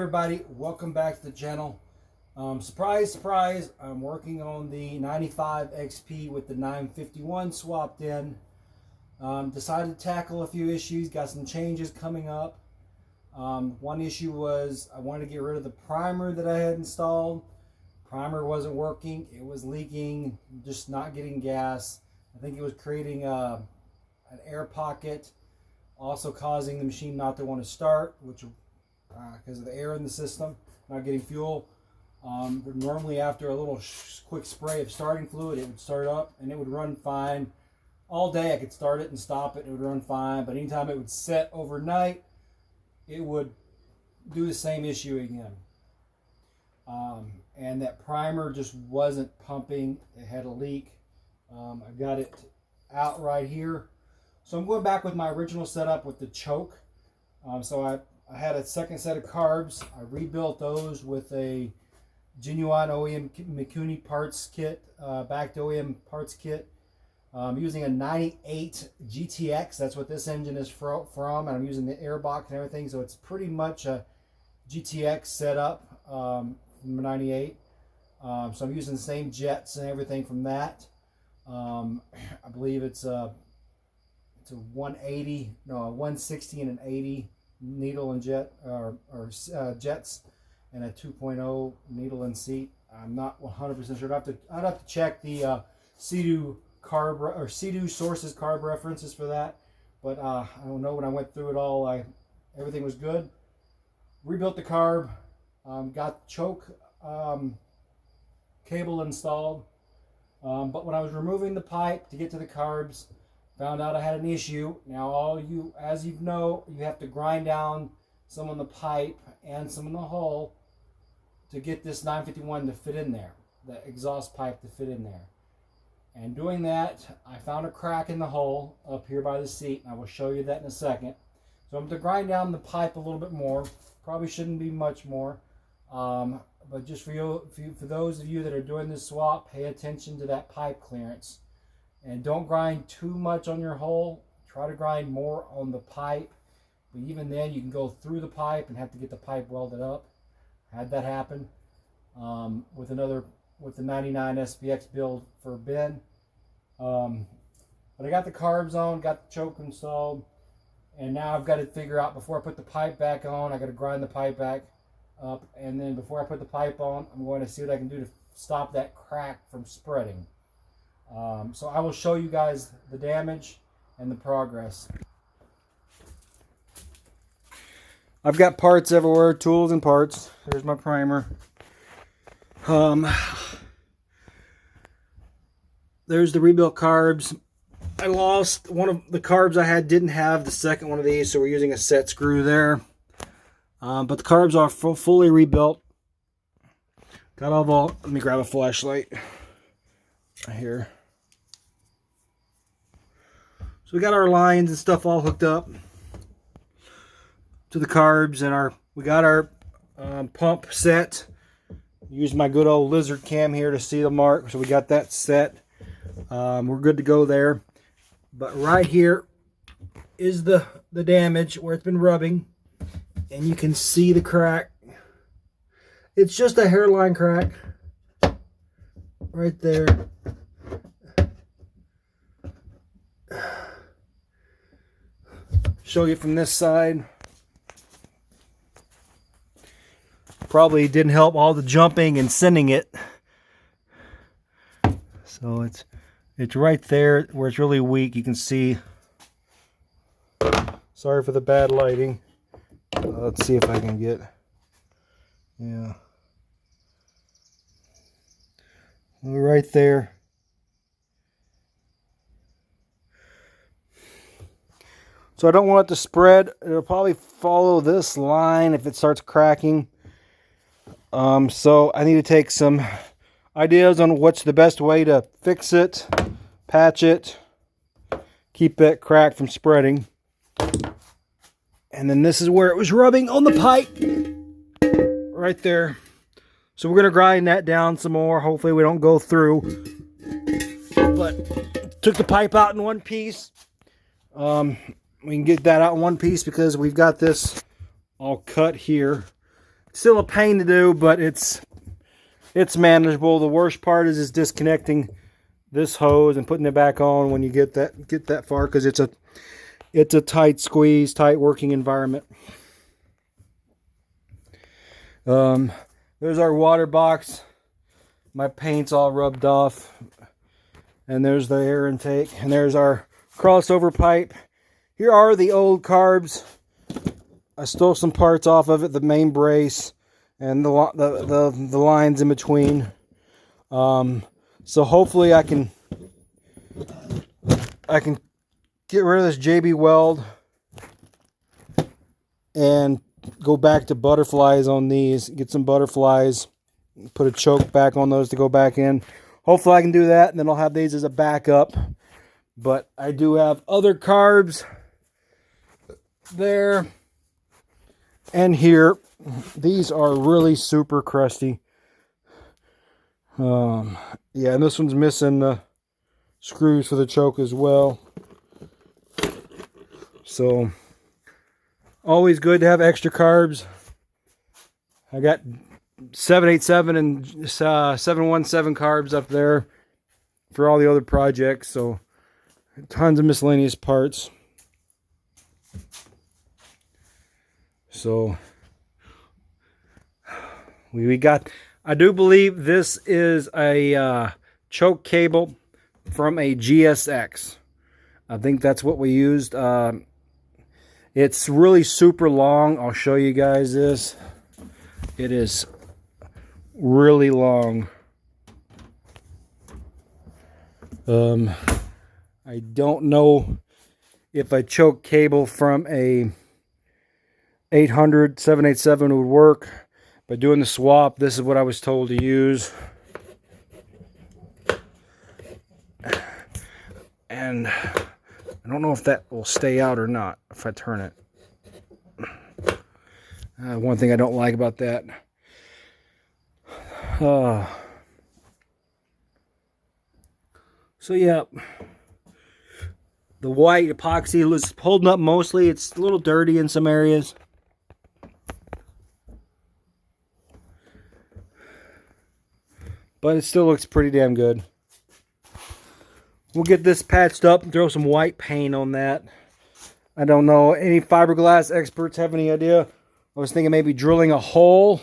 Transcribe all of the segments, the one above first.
everybody, welcome back to the channel. Surprise, surprise, I'm working on the 95 XP with the 951 swapped in. Decided to tackle a few issues, got some changes coming up. One issue was I wanted to get rid of the primer that I had installed. Primer wasn't working, it was leaking, just not getting gas. I think it was creating an air pocket, also causing the machine not to want to start, which because of the air in the system, not getting fuel. Normally after a little quick spray of starting fluid, it would start up and it would run fine. All day I could start it and stop it, it would run fine, but anytime it would set overnight, it would do the same issue again. And that primer just wasn't pumping, it had a leak. I've got it out right here. So I'm going back with my original setup with the choke. So I had a second set of carbs. I rebuilt those with a genuine OEM Mikuni parts kit, back to OEM parts kit. Using a 98 GTX, that's what this engine is from, and I'm using the air box and everything, so it's pretty much a GTX setup from 98. So I'm using the same jets and everything from that. I believe it's a 180, no, a 160 and an 80 needle and jet, or jets, and a 2.0 needle and seat. I'm not 100% sure. I'd have to check the Sea-Doo carb or Sea-Doo sources carb references for that. But I don't know, when I went through it all, everything was good. Rebuilt the carb, got the choke cable installed. But when I was removing the pipe to get to the carbs, found out I had an issue. Now, as you know, you have to grind down some on the pipe and some in the hull to get this 951 to fit in there, the exhaust pipe to fit in there. And doing that, I found a crack in the hull up here by the seat, and I will show you that in a second. So I'm going to grind down the pipe a little bit more. Probably shouldn't be much more. But just for those of you that are doing this swap, pay attention to that pipe clearance. And don't grind too much on your hole. Try to grind more on the pipe. But even then, you can go through the pipe and have to get the pipe welded up. Had that happen with the 99 SPX build for Ben. But I got the carbs on, got the choke installed, and now I've got to figure out, before I put the pipe back on, I got to grind the pipe back up, and then before I put the pipe on, I'm going to see what I can do to stop that crack from spreading. So I will show you guys the damage and the progress. I've got parts everywhere, tools and parts. There's my primer. There's the rebuilt carbs. I lost one of the carbs I had, didn't have the second one of these, so we're using a set screw there. But the carbs are fully rebuilt. Got all the, let me grab a flashlight right here. So we got our lines and stuff all hooked up to the carbs, and we got our pump set. Use my good old lizard cam here to see the mark, so we got that set. We're good to go there. But right here is the damage where it's been rubbing, and you can see the crack. It's just a hairline crack right there. Show you from this side. Probably didn't help all the jumping and sending it. So it's right there where it's really weak. You can see. Sorry for the bad lighting. Let's see if I can get. Yeah. Right there. So I don't want it to spread. It'll probably follow this line if it starts cracking. So I need to take some ideas on what's the best way to fix it, patch it, keep that crack from spreading. And then this is where it was rubbing on the pipe, right there. So we're going to grind that down some more. Hopefully we don't go through. But took the pipe out in one piece. We can get that out in one piece because we've got this all cut here. still a pain to do, but it's manageable. The worst part is disconnecting this hose and putting it back on when you get that far, because it's a tight squeeze, tight working environment. There's our water box. My paint's all rubbed off. And there's the air intake. And there's our crossover pipe. Here are the old Carbs. I stole some parts off of it, the main brace and the lines in between. So hopefully I can get rid of this JB weld and go back to butterflies on these. Get some butterflies. Put a choke back on those to go back in. Hopefully I can do that, and then I'll have these as a backup. But I do have other Carbs there and here. These are really super crusty. Yeah, and this one's missing the screws for the choke as well. So always good to have extra Carbs. I got 787 and 717 Carbs up there for all the other projects. So tons of miscellaneous parts. So we got, I do believe this is a choke cable from a GSX. I think that's what we used. It's really super long. I'll show you guys this. It is really long. I don't know if a choke cable from a 800 787 would work, but doing the swap, this is what I was told to use. And I don't know if that will stay out or not if I turn it. One thing I don't like about that. So yeah, the white epoxy was holding up mostly. It's a little dirty in some areas. But it still looks pretty damn good. We'll get this patched up and throw some white paint on that. I don't know. Any fiberglass experts have any idea? I was thinking maybe drilling a hole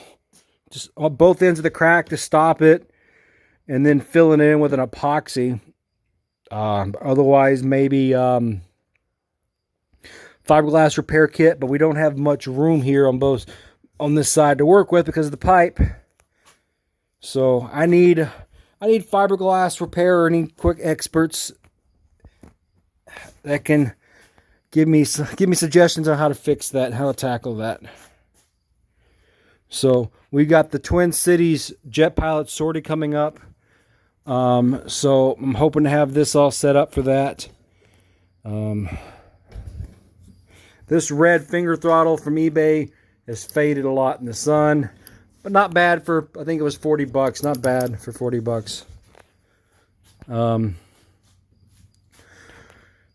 just on both ends of the crack to stop it, and then filling it in with an epoxy. Otherwise, maybe fiberglass repair kit, but we don't have much room here on this side to work with because of the pipe. So I need fiberglass repair, or any quick experts that can give me suggestions on how to fix that, how to tackle that. So we got the Twin Cities JetPilots Sortie coming up. So I'm hoping to have this all set up for that. This red finger throttle from eBay has faded a lot in the sun. But not bad for, I think it was 40 bucks. Not bad for 40 bucks. I'm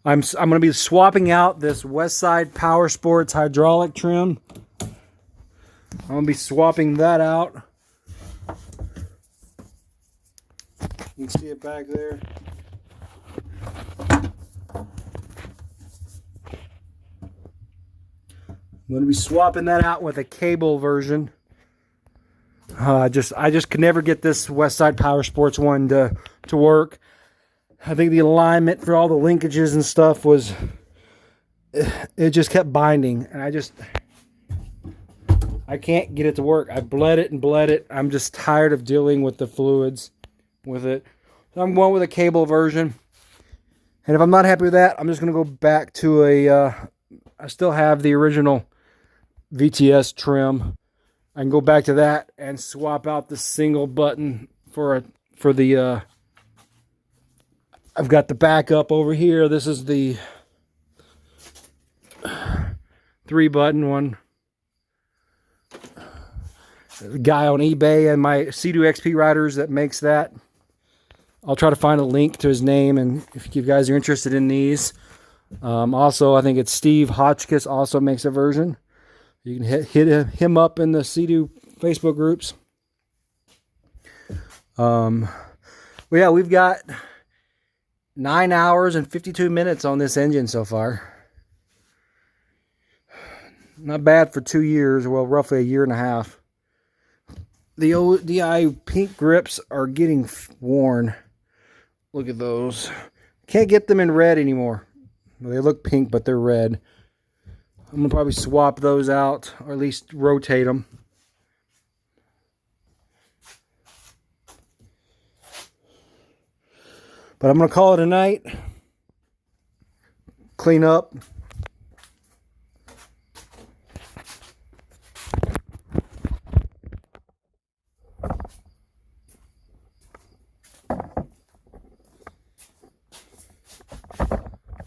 going to be swapping out this Westside Power Sports hydraulic trim. I'm going to be swapping that out. You can see it back there. I'm going to be swapping that out with a cable version. I just could never get this Westside Power Sports one to work. I think the alignment for all the linkages and stuff was, it just kept binding, and I can't get it to work. I bled it and bled it. I'm just tired of dealing with the fluids with it. So I'm going with a cable version. And if I'm not happy with that, I'm just going to go back to I still have the original VTS trim. I can go back to that and swap out the single button for the I've got the backup over here. This is the 3-button one. The guy on eBay and my Sea-Doo XP riders that makes that. I'll try to find a link to his name, and if you guys are interested in these. Also, I think it's Steve Hotchkiss also makes a version. You can hit him up in the Sea-Doo Facebook groups. Well, yeah, we've got 9 hours and 52 minutes on this engine so far. Not bad for 2 years, well, roughly a year and a half. The ODI pink grips are getting worn. Look at those. Can't get them in red anymore. Well, they look pink, but they're red. I'm going to probably swap those out, or at least rotate them. But I'm going to call it a night. Clean up.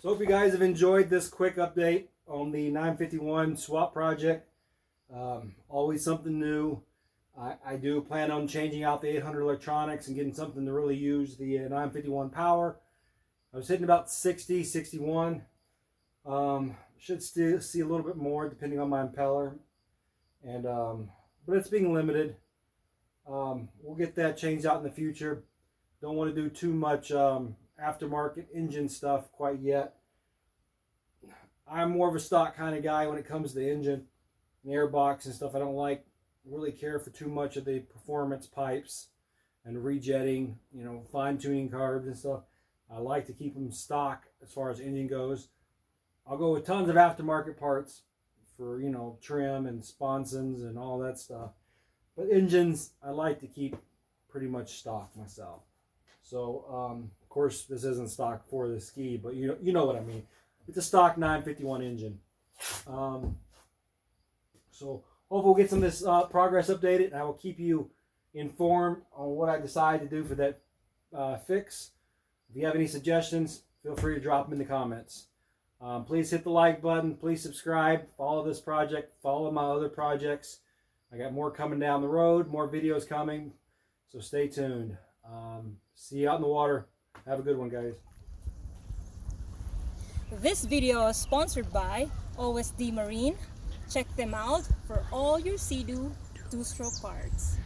So hope you guys have enjoyed this quick update on the 951 swap project. Always something new. I do plan on changing out the 800 electronics and getting something to really use the 951 power. I was hitting about 60, 61. Should still see a little bit more depending on my impeller. And but it's being limited. We'll get that changed out in the future. Don't want to do too much aftermarket engine stuff quite yet. I'm more of a stock kind of guy when it comes to the engine and airbox and stuff. I don't really care for too much of the performance pipes and rejetting, you know, fine-tuning carbs and stuff. I like to keep them stock as far as engine goes. I'll go with tons of aftermarket parts for, you know, trim and sponsons and all that stuff. But engines, I like to keep pretty much stock myself. So, of course, this isn't stock for the ski, but you know what I mean. It's a stock 951 engine. So, hopefully we'll get some of this progress updated, and I will keep you informed on what I decide to do for that fix. If you have any suggestions, feel free to drop them in the comments. Please hit the like button. Please subscribe. Follow this project. Follow my other projects. I got more coming down the road. More videos coming. So stay tuned. See you out in the water. Have a good one, guys. This video is sponsored by OSD Marine. Check them out for all your Sea-Doo two-stroke parts.